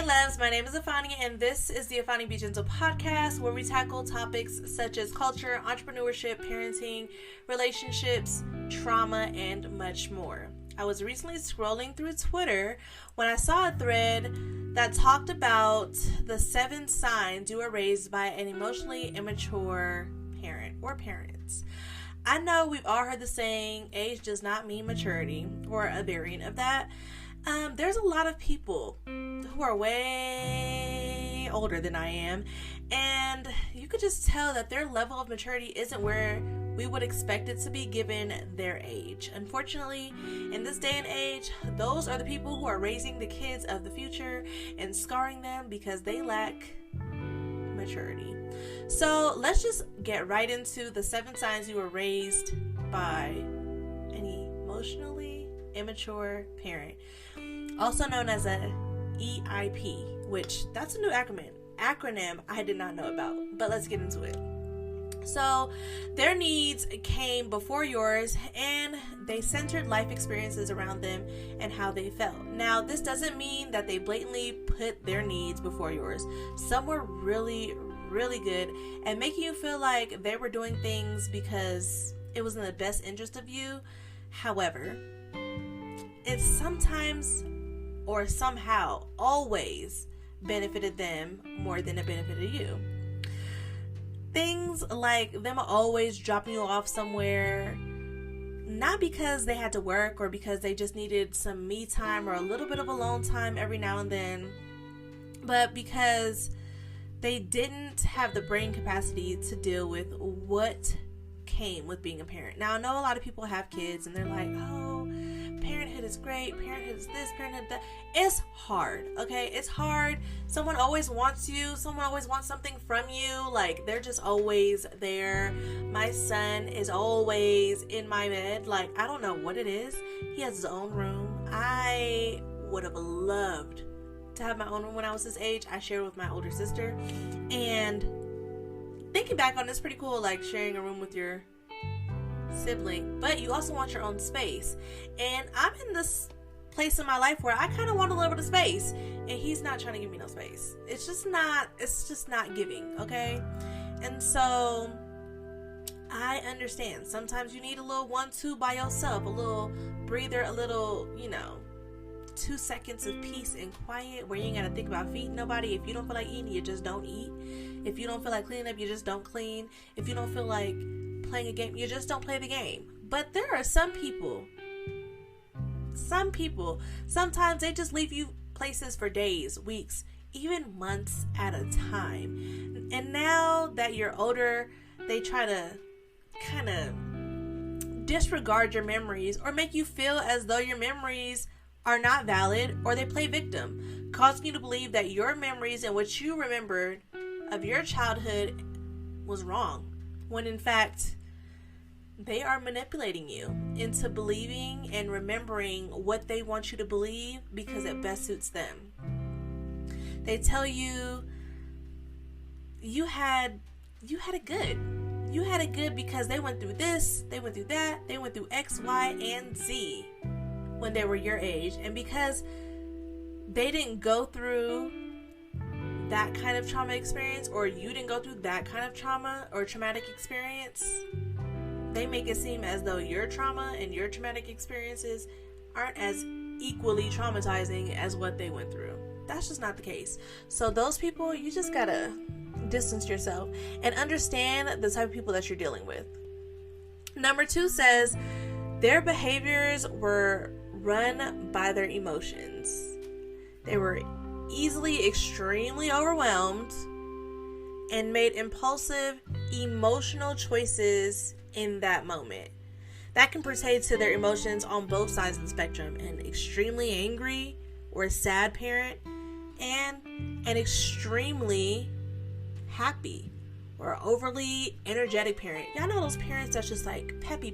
Hey loves, my name is Iphannie and this is the Iphanniebgentle podcast where we tackle topics such as culture, entrepreneurship, parenting, relationships, trauma, and much more. I was recently scrolling through Twitter when I saw a thread that talked about the 7 signs you are raised by an emotionally immature parent or parents. I know we've all heard the saying, age does not mean maturity, or a variant of that. There's a lot of people who are way older than I am, and you could just tell that their level of maturity isn't where we would expect it to be given their age. Unfortunately, in this day and age, those are the people who are raising the kids of the future and scarring them because they lack maturity. So let's just get right into the 7 signs you were raised by an emotionally immature parent, also known as a EIP, which that's a new acronym I did not know about, but let's get into it. So their needs came before yours and they centered life experiences around them and how they felt. Now, this doesn't mean that they blatantly put their needs before yours. Some were really good at making you feel like they were doing things because it was in the best interest of you. However, it sometimes or somehow always benefited them more than it benefited you. Things like them always dropping you off somewhere, not because they had to work or because they just needed some me time or a little bit of alone time every now and then, but because they didn't have the brain capacity to deal with what came with being a parent. Now, I know a lot of people have kids and they're like, oh, parenthood is great, parenthood is this, parenthood that. It's hard, okay? It's hard. Someone always wants you. Someone always wants something from you. Like, they're just always there. My son is always in my bed. Like, I don't know what it is. He has his own room. I would have loved to have my own room when I was his age. I shared with my older sister. And thinking back on it, it's pretty cool, like, sharing a room with your sibling, but you also want your own space. And I'm in this place in my life where I kind of want a little bit of space, and he's not trying to give me no space. It's just not giving, okay? And so I understand sometimes you need a little 1-2 by yourself, a little breather, a little 2 seconds of peace and quiet where you ain't gotta think about feeding nobody. If you don't feel like eating, you just don't eat. If you don't feel like cleaning up, you just don't clean. If you don't feel like playing a game, you just don't play the game. But there are some people, sometimes they just leave you places for days, weeks, even months at a time. And now that you're older, they try to kind of disregard your memories or make you feel as though your memories are not valid, or they play victim, causing you to believe that your memories and what you remembered of your childhood was wrong, when in fact they are manipulating you into believing and remembering what they want you to believe because it best suits them. They tell you you had it good. You had it good because they went through this, they went through that, they went through X, Y, and Z when they were your age. And because they didn't go through that kind of trauma experience, or you didn't go through that kind of trauma or traumatic experience, they make it seem as though your trauma and your traumatic experiences aren't as equally traumatizing as what they went through. That's just not the case. So those people, you just gotta distance yourself and understand the type of people that you're dealing with. Number 2 says their behaviors were run by their emotions. They were easily extremely overwhelmed and made impulsive emotional choices in that moment. That can pertain to their emotions on both sides of the spectrum: an extremely angry or sad parent and an extremely happy or overly energetic parent. Y'all know those parents that's just like peppy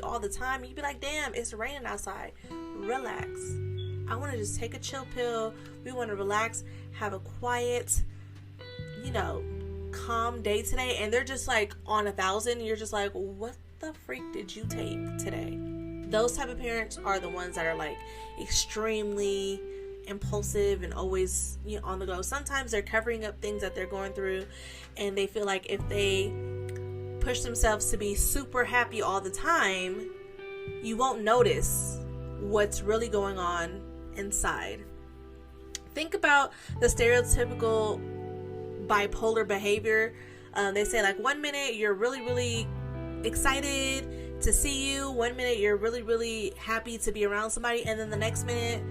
all the time, and you be like, damn, it's raining outside, relax. I want to just take a chill pill. We want to relax, have a quiet, calm day today. And they're just like on 1,000. You're just like, what the freak did you take today? Those type of parents are the ones that are like extremely impulsive and always, on the go. Sometimes they're covering up things that they're going through, and they feel like if they push themselves to be super happy all the time, you won't notice what's really going on inside. Think about the stereotypical bipolar behavior. They say, like, 1 minute you're really, really excited to see you, 1 minute you're really, really happy to be around somebody, and then the next minute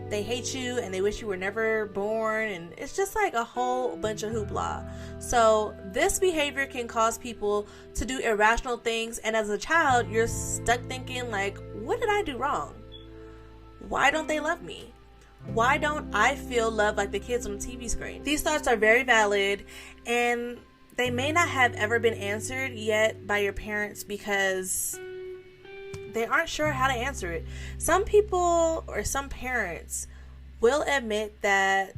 they hate you and they wish you were never born, and it's just like a whole bunch of hoopla. So this behavior can cause people to do irrational things, and as a child you're stuck thinking, like, what did I do wrong? Why don't they love me? Why don't I feel loved like the kids on the TV screen? These thoughts are very valid, and they may not have ever been answered yet by your parents because they aren't sure how to answer it. Some people or some parents will admit that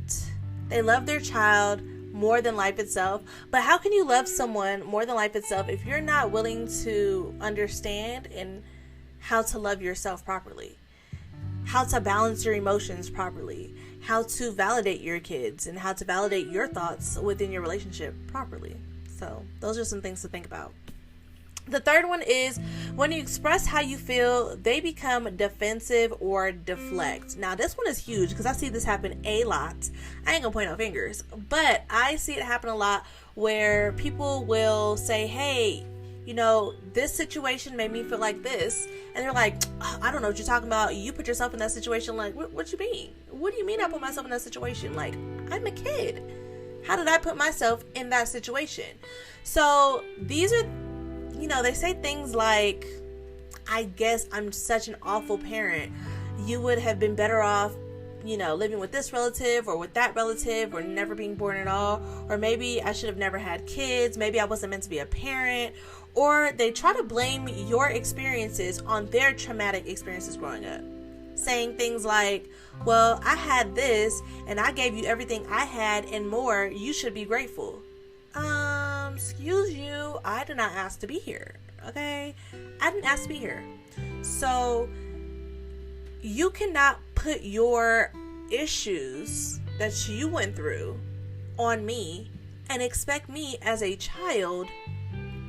they love their child more than life itself. But how can you love someone more than life itself if you're not willing to understand and how to love yourself properly? How to balance your emotions properly? How to validate your kids and how to validate your thoughts within your relationship properly? So those are some things to think about. The third one is when you express how you feel, they become defensive or deflect. Now, this one is huge because I see this happen a lot. I ain't gonna point no fingers, but I see it happen a lot where people will say, hey, this situation made me feel like this. And they're like, oh, I don't know what you're talking about. You put yourself in that situation. Like, what you mean? What do you mean I put myself in that situation? Like, I'm a kid. How did I put myself in that situation? So these are, they say things like, I guess I'm such an awful parent. You would have been better off, living with this relative or with that relative or never being born at all. Or maybe I should have never had kids. Maybe I wasn't meant to be a parent. Or they try to blame your experiences on their traumatic experiences growing up. Saying things like, well, I had this and I gave you everything I had and more. You should be grateful. Excuse you, I did not ask to be here, okay? I didn't ask to be here. So you cannot put your issues that you went through on me and expect me as a child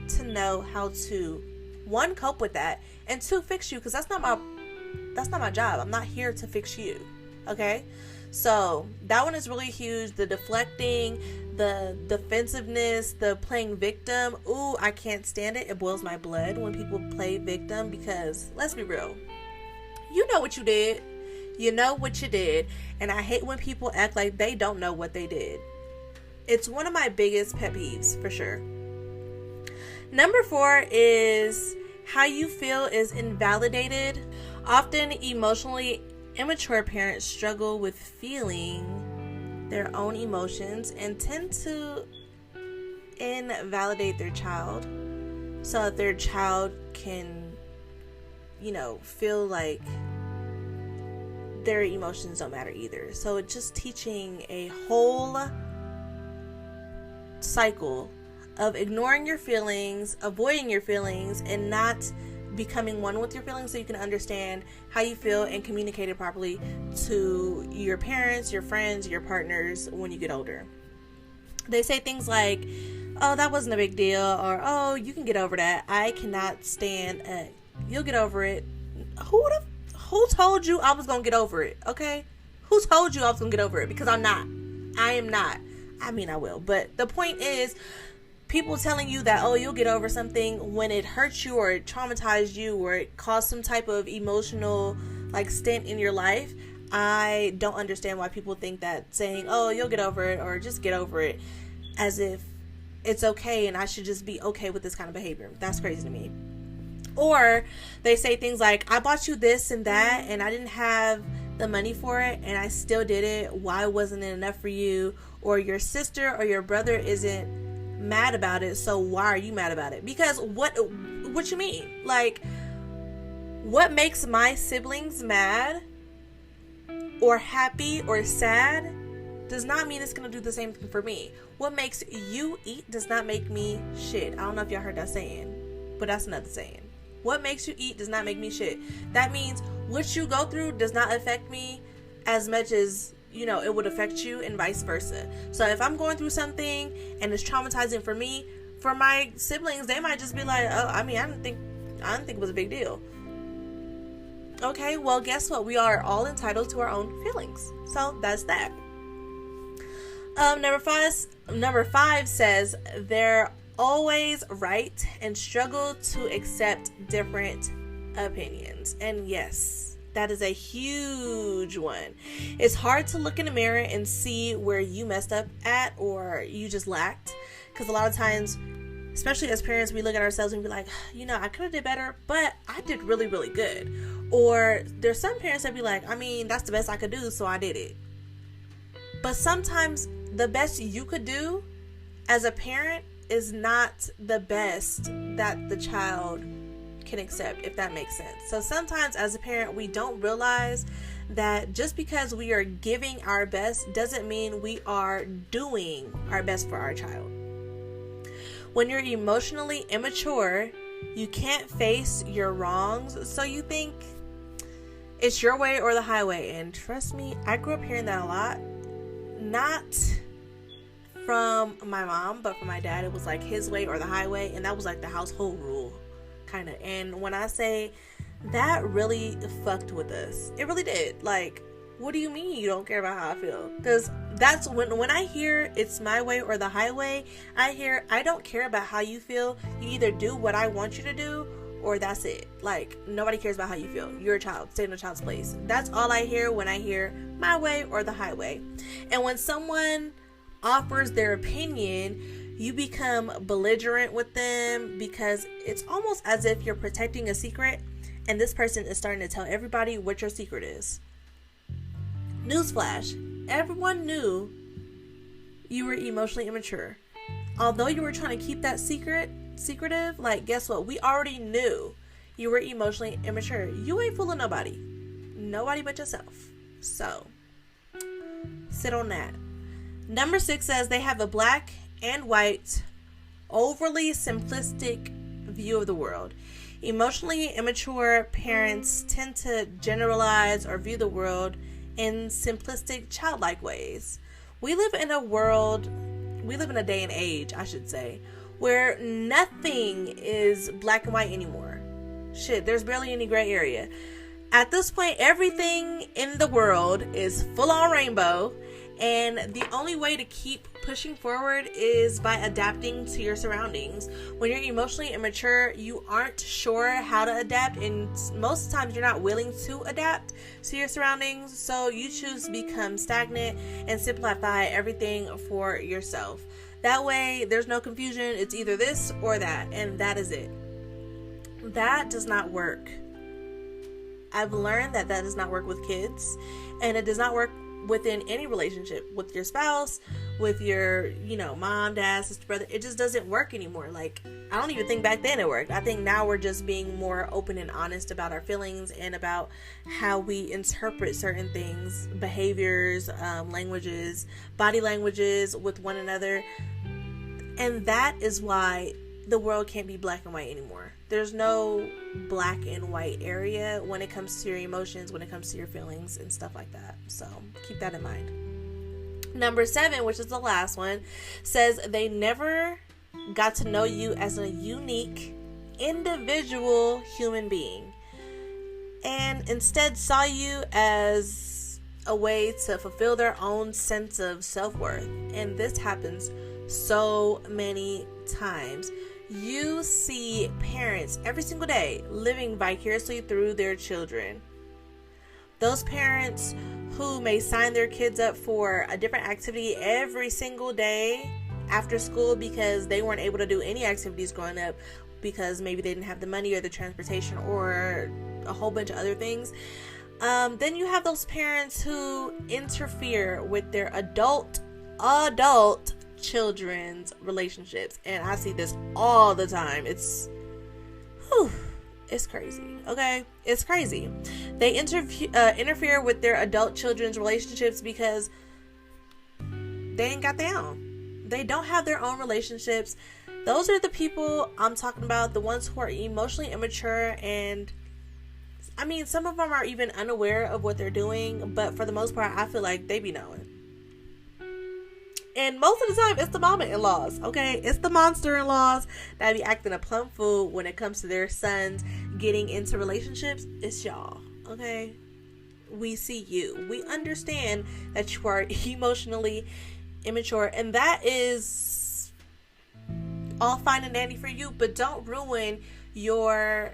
to know how to, one, cope with that, and two, fix you, because that's not my job. I'm not here to fix you, okay? So that one is really huge. The deflecting, the defensiveness, the playing victim. Ooh, I can't stand it. It boils my blood when people play victim because, let's be real, you know what you did. You know what you did. And I hate when people act like they don't know what they did. It's one of my biggest pet peeves, for sure. Number 4 is how you feel is invalidated. Often emotionally immature parents struggle with feeling their own emotions and tend to invalidate their child so that their child can, feel like their emotions don't matter either. So it's just teaching a whole cycle of ignoring your feelings, avoiding your feelings, and not becoming one with your feelings so you can understand how you feel and communicate it properly to your parents, your friends, your partners when you get older. They say things like, oh, that wasn't a big deal, or oh, you can get over that. I cannot stand it. You'll get over it. Who told you I was going to get over it, okay? Who told you I was going to get over it? Because I'm not. I am not. I mean, I will. But the point is, people telling you that, oh, you'll get over something when it hurts you or it traumatized you or it caused some type of emotional stint in your life. I don't understand why people think that saying, oh, you'll get over it or just get over it as if it's okay and I should just be okay with this kind of behavior. That's crazy to me. Or they say things like, I bought you this and that and I didn't have the money for it and I still did it. Why wasn't it enough for you? Or your sister or your brother isn't mad about it, so why are you mad about it? Because what you mean? What makes my siblings mad or happy or sad does not mean it's gonna do the same thing for me. What makes you eat does not make me shit. I don't know if y'all heard that saying, but that's another saying. What makes you eat does not make me shit. That means what you go through does not affect me as much as it would affect you and vice versa. So if I'm going through something and it's traumatizing for me, for my siblings, they might just be like, oh, I didn't think it was a big deal. Okay, well, guess what? We are all entitled to our own feelings. So that's that. Number five says they're always right and struggle to accept different opinions. And yes, that is a huge one. It's hard to look in the mirror and see where you messed up at or you just lacked. Because a lot of times, especially as parents, we look at ourselves and be like, I could have did better, but I did really, really good. Or there's some parents that be like, that's the best I could do, so I did it. But sometimes the best you could do as a parent is not the best that the child can accept, if that makes sense. So sometimes as a parent, we don't realize that just because we are giving our best doesn't mean we are doing our best for our child. When you're emotionally immature, you can't face your wrongs, so you think it's your way or the highway. And trust me, I grew up hearing that a lot. Not from my mom, but from my dad. It was like his way or the highway, and that was like the household rule, kind of. And when I say that, really fucked with us. It really did. Like, what do you mean you don't care about how I feel? Because that's when I hear it's my way or the highway, I hear I don't care about how you feel. You either do what I want you to do, or that's it. Like, nobody cares about how you feel. You're a child. Stay in a child's place. That's all I hear when I hear my way or the highway. And when someone offers their opinion, you become belligerent with them because it's almost as if you're protecting a secret and this person is starting to tell everybody what your secret is. Newsflash, everyone knew you were emotionally immature. Although you were trying to keep that secretive, like, guess what? We already knew you were emotionally immature. You ain't fooling nobody but yourself. So sit on that. Number 6 says they have a black and white, overly simplistic view of the world. Emotionally immature parents tend to generalize or view the world in simplistic, childlike ways. We live in a day and age, I should say, where nothing is black and white anymore. Shit, there's barely any gray area. At this point, everything in the world is full on rainbow, and the only way to keep pushing forward is by adapting to your surroundings. When you're emotionally immature, you aren't sure how to adapt, and most times you're not willing to adapt to your surroundings, so you choose to become stagnant and simplify everything for yourself. That way, there's no confusion. It's either this or that, and that is it. That does not work. I've learned that does not work with kids, and it does not work within any relationship with your spouse, with your, mom, dad, sister, brother. It just doesn't work anymore. Like, I don't even think back then it worked. I think now we're just being more open and honest about our feelings and about how we interpret certain things, behaviors, languages, body languages with one another. And that is why the world can't be black and white anymore. There's no black and white area when it comes to your emotions, when it comes to your feelings and stuff like that. So keep that in mind. Number 7, which is the last one, says they never got to know you as a unique, individual human being, and instead saw you as a way to fulfill their own sense of self-worth. And this happens so many times. You see parents every single day living vicariously through their children. Those parents who may sign their kids up for a different activity every single day after school because they weren't able to do any activities growing up because maybe they didn't have the money or the transportation or a whole bunch of other things. Then you have those parents who interfere with their adult children's relationships, and I see this all the time. It's crazy. Okay, it's crazy. They interfere with their adult children's relationships because they ain't got their own. They don't have their own relationships. Those are the people I'm talking about, the ones who are emotionally immature and I mean, some of them are even unaware of what they're doing, but for the most part, I feel like they be knowing. And most of the time, it's the mama-in-laws, okay? It's the monster-in-laws that be acting a plum fool when it comes to their sons getting into relationships. It's y'all, okay? We see you. We understand that you are emotionally immature, and that is all fine and dandy for you, but don't ruin your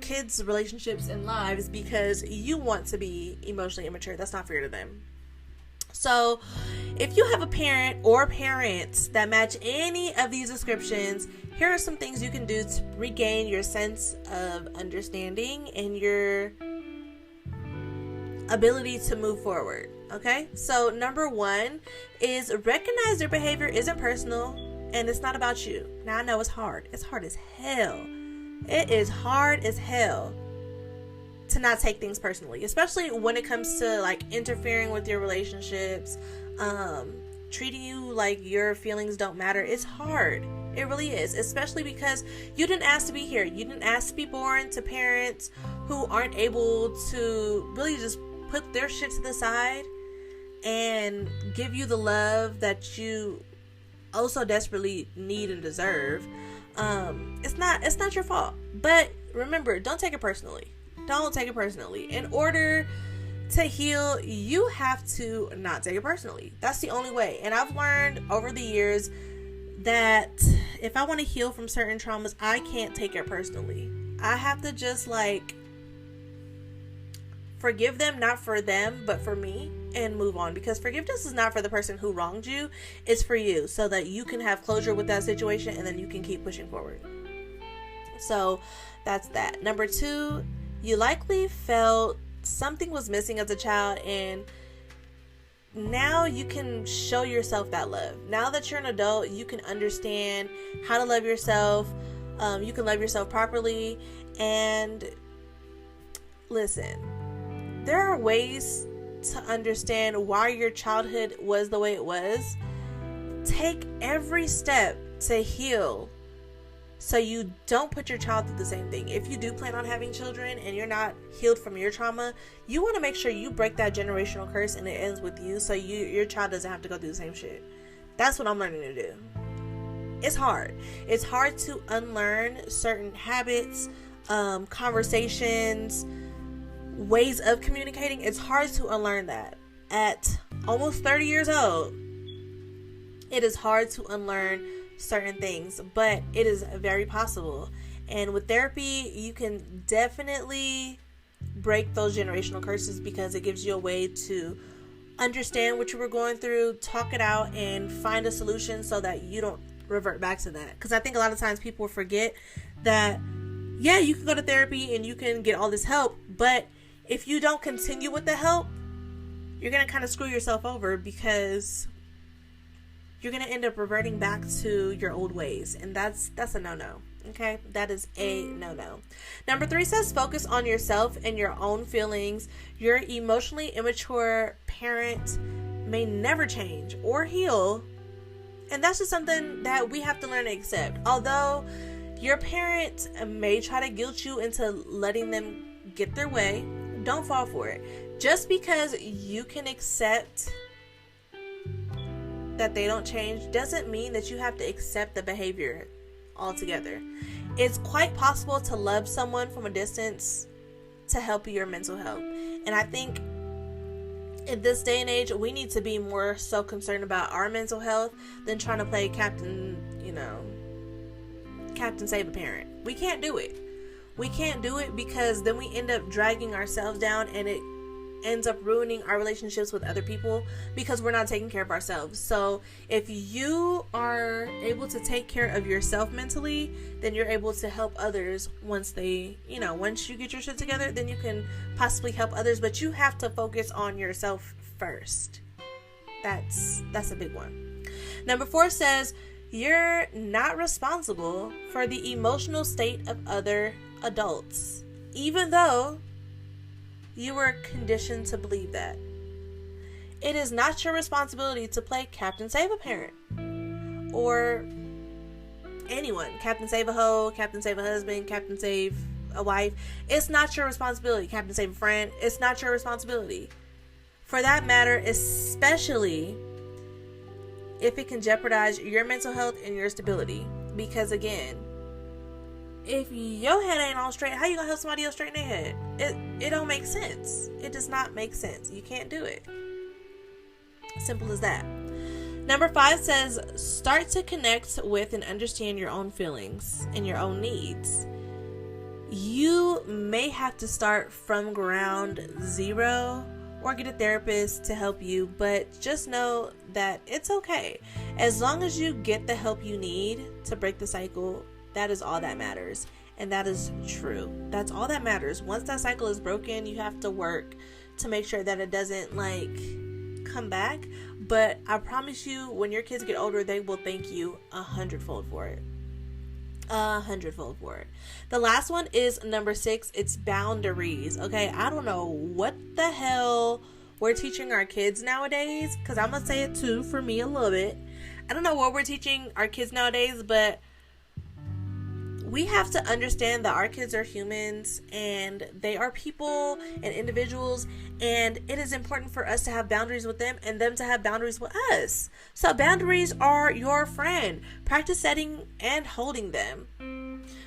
kids' relationships and lives because you want to be emotionally immature. That's not fair to them. So if you have a parent or parents that match any of these descriptions, here are some things you can do to regain your sense of understanding and your ability to move forward. Okay, so number one is recognize their behavior isn't personal and it's not about you. Now I know it's hard. It's hard as hell. It is hard as hell to not take things personally, especially when it comes to like interfering with your relationships, treating you like your feelings don't matter. It's hard. It really is, especially because you didn't ask to be here. You didn't ask to be born to parents who aren't able to really just put their shit to the side and give you the love that you also desperately need and deserve. It's not your fault. But remember, don't take it personally. Don't take it personally. In order to heal, you have to not take it personally. That's the only way. And I've learned over the years that if I want to heal from certain traumas, I can't take it personally. I have to just like forgive them, not for them, but for me, and move on. Because forgiveness is not for the person who wronged you. It's for you, so that you can have closure with that situation and then you can keep pushing forward. So that's that. Number two, you likely felt something was missing as a child, and now you can show yourself that love. Now that you're an adult, you can understand how to love yourself. You can love yourself properly. And listen, there are ways to understand why your childhood was the way it was. Take every step to heal so you don't put your child through the same thing. If you do plan on having children and you're not healed from your trauma, you want to make sure you break that generational curse and it ends with you, so your child doesn't have to go through the same shit. That's what I'm learning to do. It's hard. It's hard to unlearn certain habits, conversations, ways of communicating. It's hard to unlearn that. At almost 30 years old, it is hard to unlearn certain things, but it is very possible. And with therapy, you can definitely break those generational curses, because it gives you a way to understand what you were going through, talk it out, and find a solution so that you don't revert back to that. Because I think a lot of times people forget that, yeah, you can go to therapy and you can get all this help, but if you don't continue with the help, you're going to kind of screw yourself over, because you're going to end up reverting back to your old ways. And that's a no-no. Okay? That is a no-no. Number 3 says focus on yourself and your own feelings. Your emotionally immature parent may never change or heal. And that's just something that we have to learn to accept. Although your parent may try to guilt you into letting them get their way, don't fall for it. Just because you can accept that they don't change doesn't mean that you have to accept the behavior altogether. It's quite possible to love someone from a distance to help your mental health. And I think in this day and age, we need to be more so concerned about our mental health than trying to play Captain Save a Parent. We can't do it. We can't do it, because then we end up dragging ourselves down, and it ends up ruining our relationships with other people because we're not taking care of ourselves. So if you are able to take care of yourself mentally, then you're able to help others once you get your shit together, then you can possibly help others, but you have to focus on yourself first. That's a big one. Number 4 says you're not responsible for the emotional state of other adults, even though you were conditioned to believe that. It is not your responsibility to play Captain Save a Parent or anyone. Captain Save a Hoe, Captain Save a Husband, Captain Save a wife, it's not your responsibility. Captain Save a Friend, it's not your responsibility. For that matter, especially if it can jeopardize your mental health and your stability. Because again, if your head ain't on straight, how you gonna help somebody else straighten their head? It don't make sense. It does not make sense. You can't do it. Simple as that. Number 5 says, start to connect with and understand your own feelings and your own needs. You may have to start from ground zero or get a therapist to help you, but just know that it's okay. As long as you get the help you need to break the cycle, that is all that matters. And that is true. That's all that matters. Once that cycle is broken, you have to work to make sure that it doesn't come back. But I promise you, when your kids get older, they will thank you 100-fold for it. 100-fold for it. The last one is number 6. It's boundaries. Okay, I don't know what the hell we're teaching our kids nowadays, because I'm gonna say it too for me a little bit. I don't know what we're teaching our kids nowadays, but we have to understand that our kids are humans and they are people and individuals, and it is important for us to have boundaries with them and them to have boundaries with us. So boundaries are your friend. Practice setting and holding them.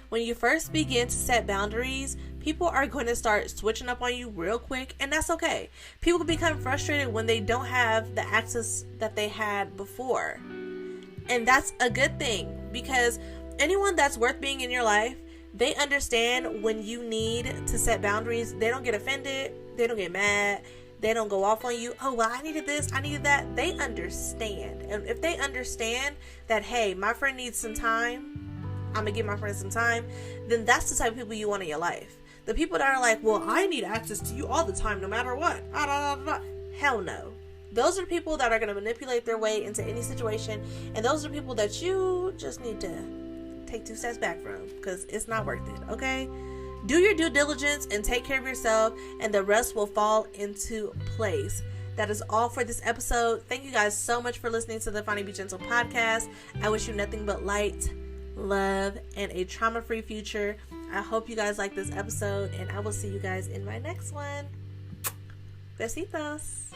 When you first begin to set boundaries, people are going to start switching up on you real quick, and that's okay. People become frustrated when they don't have the access that they had before. And that's a good thing, because anyone that's worth being in your life, they understand when you need to set boundaries. They don't get offended. They don't get mad. They don't go off on you. Oh, well, I needed this, I needed that. They understand. And if they understand that, hey, my friend needs some time, I'm going to give my friend some time, then that's the type of people you want in your life. The people that are like, well, I need access to you all the time, no matter what. Hell no. Those are people that are going to manipulate their way into any situation. And those are people that you just need to take 2 steps back from, because it's not worth it. Okay, do your due diligence and take care of yourself, and the rest will fall into place. That is all for this episode. Thank you guys so much for listening to the Iphanniebgentle podcast. I wish you nothing but light, love, and a trauma-free future. I hope you guys like this episode, and I will see you guys in my next one. Besitos.